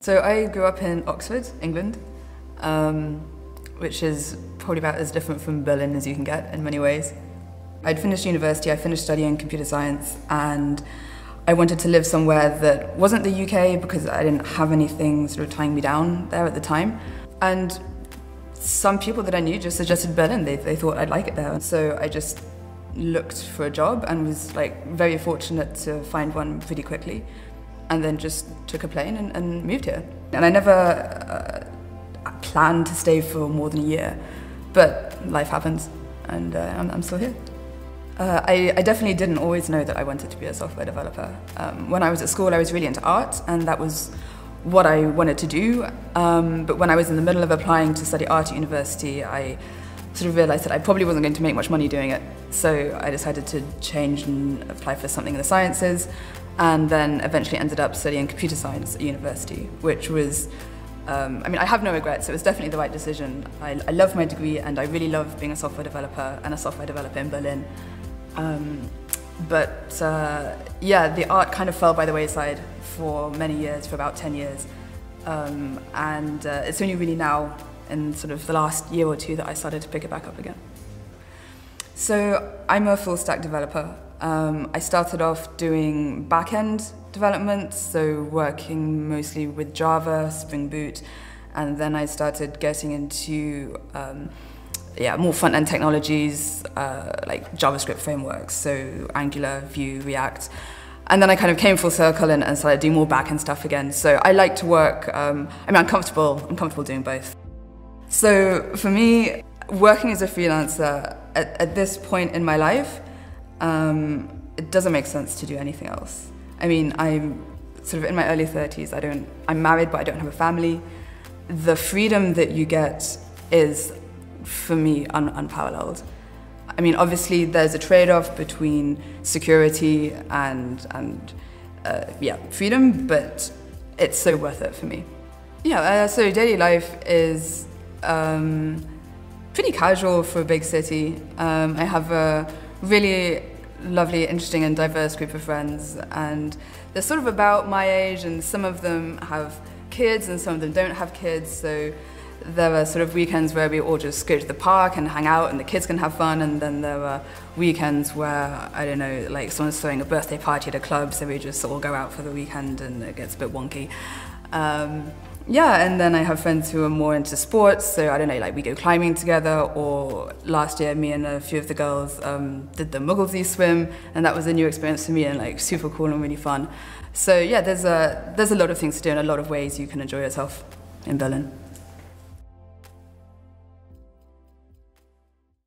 So I grew up in Oxford, England, which is probably about as different from Berlin as you can get in many ways. I'd finished university, I finished studying computer science, and I wanted to live somewhere that wasn't the UK because I didn't have anything sort of tying me down there at the time. And some people that I knew just suggested Berlin. They thought I'd like it there. So I just looked for a job and was like very fortunate to find one pretty quickly, and then just took a plane and moved here. And I never planned to stay for more than a year, but life happens, and I'm still here. I definitely didn't always know that I wanted to be a software developer. When I was at school, I was really into art, and that was what I wanted to do. But when I was in the middle of applying to study art at university, I sort of realized that I probably wasn't going to make much money doing it. So I decided to change and apply for something in the sciences, and then eventually ended up studying computer science at university, which was, I mean, I have no regrets. It was definitely the right decision. I love my degree, and I really love being a software developer and a software developer in Berlin. Yeah, the art kind of fell by the wayside for many years, for about 10 years. It's only really now, in sort of the last year or two, that I started to pick it back up again. So I'm a full stack developer. I started off doing back-end development, so working mostly with Java, Spring Boot, and then I started getting into more front-end technologies like JavaScript frameworks, so Angular, Vue, React. And then I kind of came full circle and started doing more back-end stuff again. So I like to work, I'm comfortable doing both. So for me, working as a freelancer at this point in my life, it doesn't make sense to do anything else. I mean, I'm sort of in my early 30s. I'm married, but I don't have a family. The freedom that you get is, for me, unparalleled. I mean, obviously there's a trade-off between security and freedom, but it's so worth it for me. Yeah, so daily life is pretty casual for a big city. I have a really lovely, interesting and diverse group of friends, and they're sort of about my age, and some of them have kids and some of them don't have kids, so there are sort of weekends where we all just go to the park and hang out and the kids can have fun, and then there are weekends where, I don't know, like someone's throwing a birthday party at a club, so we just all go out for the weekend and it gets a bit wonky. And then I have friends who are more into sports, so I don't know, like we go climbing together, or last year me and a few of the girls did the Mugglesy swim, and that was a new experience for me and like super cool and really fun. So yeah, there's a lot of things to do and a lot of ways you can enjoy yourself in Berlin.